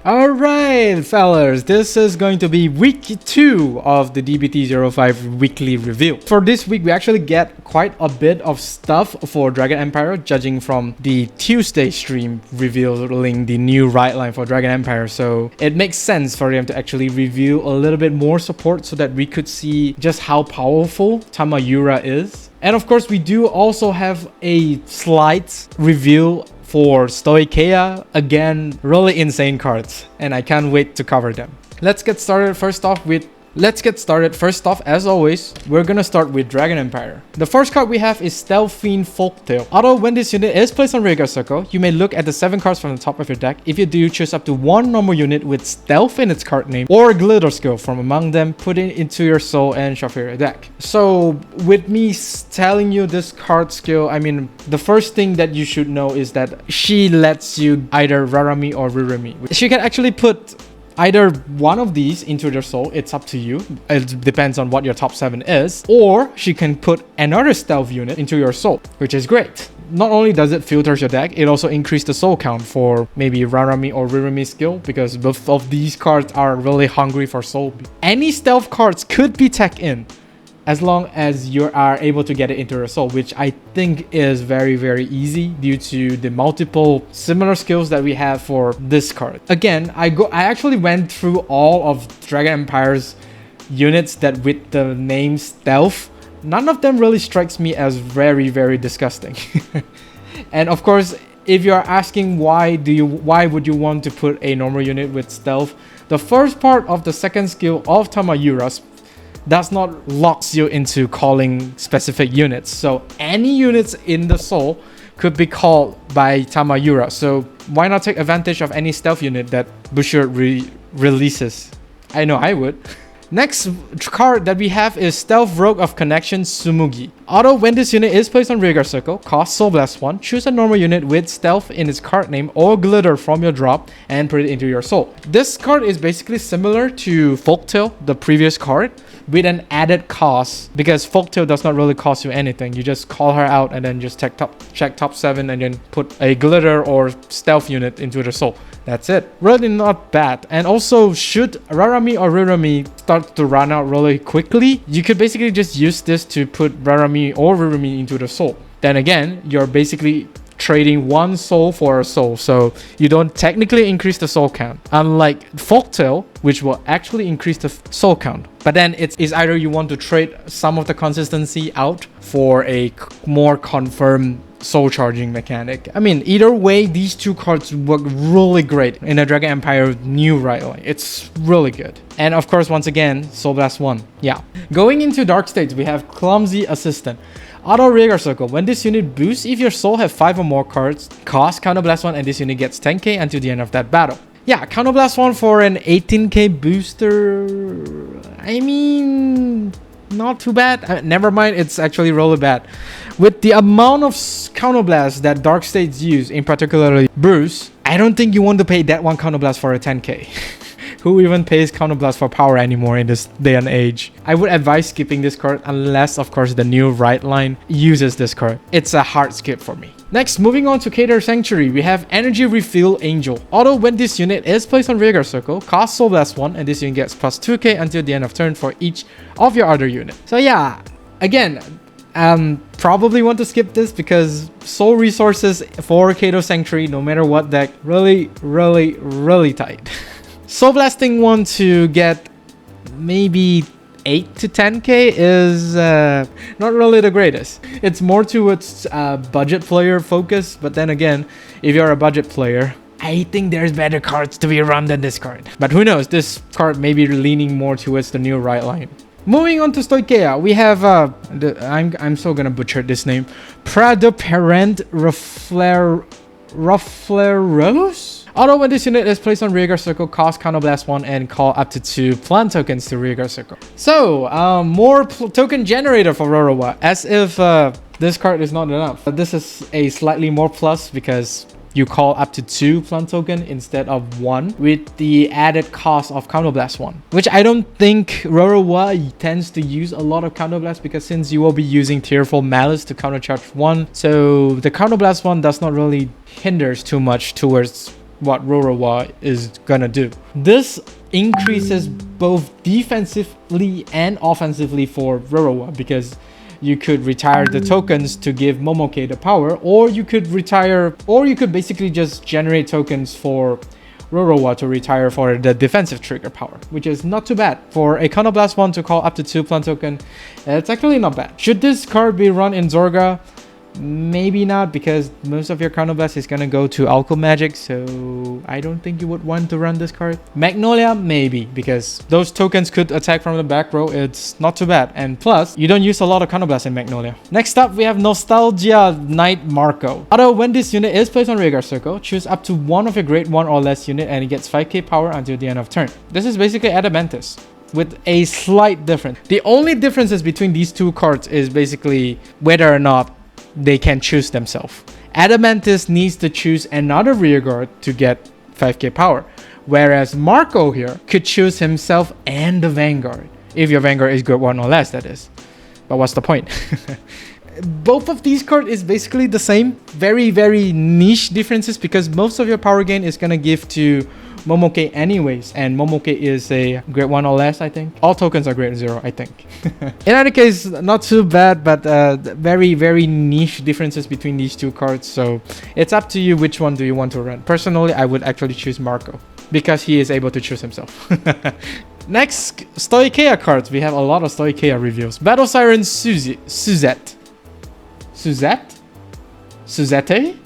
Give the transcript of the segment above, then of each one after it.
Alright, fellas, this is going to be week 2 of the DBT05 weekly review. For this week, we actually get quite a bit of stuff for Dragon Empire, judging from the Tuesday stream revealing the new Riot line for Dragon Empire. So it makes sense for them to actually review a little bit more support so that we could see just how powerful Tamayura is. And of course, we do also have a slight review for Stoicheia. Again, really insane cards, and I can't wait to cover them. Let's get started first off, as always, we're gonna start with Dragon Empire. The first card we have is Stealth Fiend Folktale. Although when this unit is placed on Rearguard Circle, you may look at the 7 cards from the top of your deck. If you do, choose up to 1 normal unit with Stealth in its card name or Glitter skill from among them, put it into your soul and shuffle your deck. So with me telling you this card skill, I mean, the first thing that you should know is that she lets you either Rarami or Rirami. She can actually put either one of these into their soul, it's up to you. It depends on what your top 7 is. Or she can put another stealth unit into your soul, which is great. Not only does it filter your deck, it also increases the soul count for maybe Rarami or Rirami skill, because both of these cards are really hungry for soul. Any stealth cards could be tech in, as long as you are able to get it into your soul, which I think is very, very easy due to the multiple similar skills that we have for this card. Again, I actually went through all of Dragon Empire's units that with the name Stealth. None of them really strikes me as very, very disgusting. And of course, if you're asking why would you want to put a normal unit with Stealth, the first part of the second skill of Tamayura's does not lock you into calling specific units. So any units in the soul could be called by Tamayura. So why not take advantage of any stealth unit that Bushido releases? I know I would. Next card that we have is Stealth Rogue of Connection Tsumugi. Although when this unit is placed on Rearguard Circle, cost Soul Blast 1, choose a normal unit with Stealth in its card name or Glitter from your drop and put it into your soul. This card is basically similar to Folktale, the previous card, with an added cost, because Folktale does not really cost you anything. You just call her out and then just check top 7 and then put a Glitter or Stealth unit into the soul. That's it. Really not bad. And also, should Rarami or Rirami start to run out really quickly, you could basically just use this to put Rarami or Rirami into the soul. Then again, you're basically trading 1 soul for a soul, so you don't technically increase the soul count, unlike Folktale, which will actually increase the soul count. But then it's either you want to trade some of the consistency out for a more confirmed soul charging mechanic. I mean, either way, these 2 cards work really great in the Dragon Empire new Riot line. It's really good. And of course, once again, Soul Blast 1. Yeah. Going into Dark States, we have Clumsy Assistant. Auto Rearguard Circle. When this unit boosts, if your soul have 5 or more cards, cost Counterblast 1 and this unit gets 10k until the end of that battle. Yeah, Counterblast 1 for an 18k booster, I mean, not too bad. Never mind, it's actually really bad. With the amount of Counterblast that Dark States use, in particularly Bruce, I don't think you want to pay that one Counterblast for a 10k. Who even pays Counterblast for power anymore in this day and age? I would advise skipping this card unless, of course, the new Riot line uses this card. It's a hard skip for me. Next, moving on to Cater Sanctuary, we have Energy Refill Angel. Although when this unit is placed on Rearguard Circle, cost Soul Blast 1 and this unit gets plus 2k until the end of turn for each of your other units. So yeah, again, probably want to skip this because soul resources for Cater Sanctuary, no matter what deck, really tight. Soul Blasting 1 to get maybe 8 to 10k is not really the greatest. It's more towards budget player focus, but then again, if you're a budget player, I think there's better cards to be run than this card. But who knows, this card may be leaning more towards the new Riot line. Moving on to Stoicheia, we have I'm so gonna butcher this name, Pradoparan Raffleros. Although when this unit is placed on Rearguard Circle, cost Counterblast 1 and call up to 2 plant tokens to Rearguard Circle. So, more token generator for Robo, as if this card is not enough. This is a slightly more plus because you call up to 2 plant token instead of 1 with the added cost of Counterblast 1, which I don't think Robo tends to use a lot of Counterblast, because since you will be using Tearful Malice to countercharge 1, so the Counterblast 1 does not really hinders too much towards what Robo is gonna do. This increases both defensively and offensively for Robo because you could retire the tokens to give Momoke the power, or you could basically just generate tokens for Robo to retire for the defensive trigger power, which is not too bad. For a Counterblast 1 to call up to 2 plant token, it's actually not bad. Should this card be run in Zorga? Maybe not, because most of your Counterblast is gonna go to Alco Magic, so I don't think you would want to run this card. Magnolia, maybe, because those tokens could attack from the back row. It's not too bad, and plus, you don't use a lot of Counterblast in Magnolia. Next up, we have Nostalgia Knight Marco. Although when this unit is placed on Rearguard Circle, choose up to one of your grade 1 or less unit and it gets 5k power until the end of turn. This is basically Adamantis, with a slight difference. The only differences between these two cards is basically whether or not they can choose themselves. Adamantis needs to choose another rearguard to get 5k power, whereas Marco here could choose himself and the Vanguard, if your Vanguard is grade 1 or less, that is. But what's the point? Both of these cards is basically the same. Very, very niche differences, because most of your power gain is gonna give to Momoke anyways, and Momoke is a grade 1 or less, I think. All tokens are grade 0, I think. In any case, not too bad, but very, very niche differences between these two cards, so it's up to you which one do you want to run. Personally, I would actually choose Marco, because he is able to choose himself. Next, Stoicheia cards. We have a lot of Stoicheia reviews. Battle Siren Suzette. Suzette? Suzette?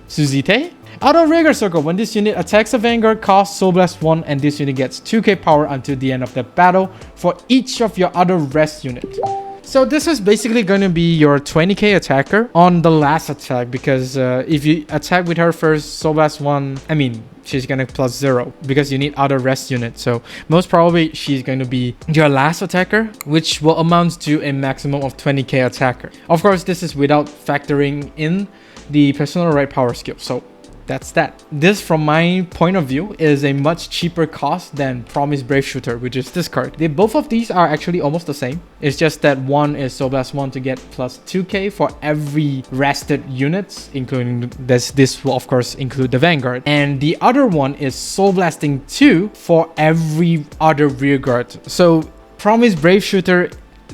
Suzette? Out of Rearguard Circle, when this unit attacks a Vanguard, costs Soul Blast 1, and this unit gets 2k power until the end of the battle for each of your other rest unit. So this is basically going to be your 20k attacker on the last attack, because if you attack with her first, Soul Blast 1, I mean, she's going to plus 0 because you need other rest unit. So most probably she's going to be your last attacker, which will amount to a maximum of 20k attacker. Of course, this is without factoring in the personal right power skill. So that's that. This, from my point of view, is a much cheaper cost than Promise Brave Shooter, which is this card. Both of these are actually almost the same. It's just that one is Soul Blast 1 to get plus 2k for every rested units, including this will of course include the Vanguard. And the other one is Soul Blasting 2 for every other rearguard. So Promise Brave Shooter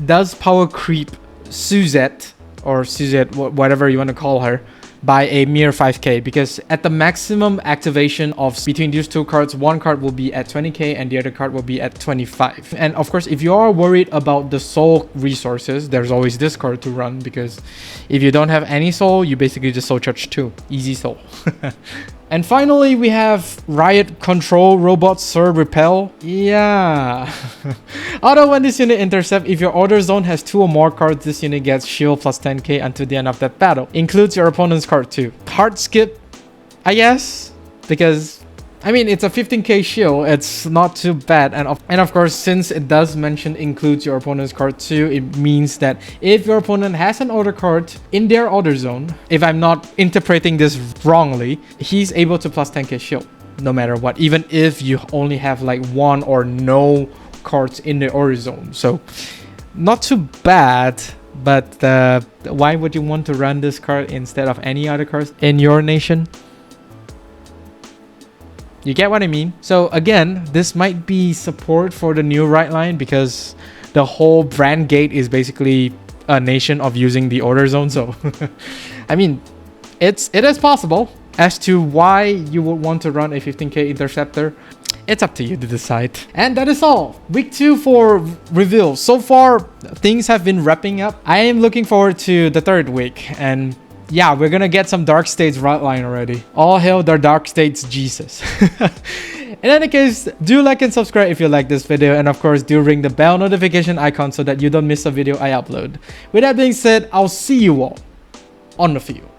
does power creep Suzette, or Suzette, whatever you want to call her, by a mere 5k, because at the maximum activation of between these two cards, one card will be at 20k and the other card will be at 25. And of course, if you are worried about the soul resources, there's always this card to run, because if you don't have any soul, you basically just soul charge 2. Easy soul. And finally, we have Riot Control Robot Sir Repel. Yeah. Although when this unit intercepts, if your order zone has 2 or more cards, this unit gets shield plus 10k until the end of that battle. Includes your opponent's card too. Hard skip, I guess, because I mean, it's a 15k shield. It's not too bad. And of course, since it does mention includes your opponent's card too, it means that if your opponent has an order card in their order zone, if I'm not interpreting this wrongly, he's able to plus 10k shield no matter what, even if you only have like 1 or no cards in the order zone. So not too bad. But why would you want to run this card instead of any other cards in your nation? You get what I mean? So again, this might be support for the new right line, because the whole brand gate is basically a nation of using the order zone. So I mean, it is possible. As to why you would want to run a 15k interceptor, it's up to you to decide. And that is all. Week 2 for reveal. So far, things have been wrapping up. I am looking forward to the 3rd week, and yeah, we're gonna get some Dark States right line already. All hail the Dark States Jesus. In any case, do like and subscribe if you like this video, and of course do ring the bell notification icon so that you don't miss a video I upload. With that being said, I'll see you all on the field.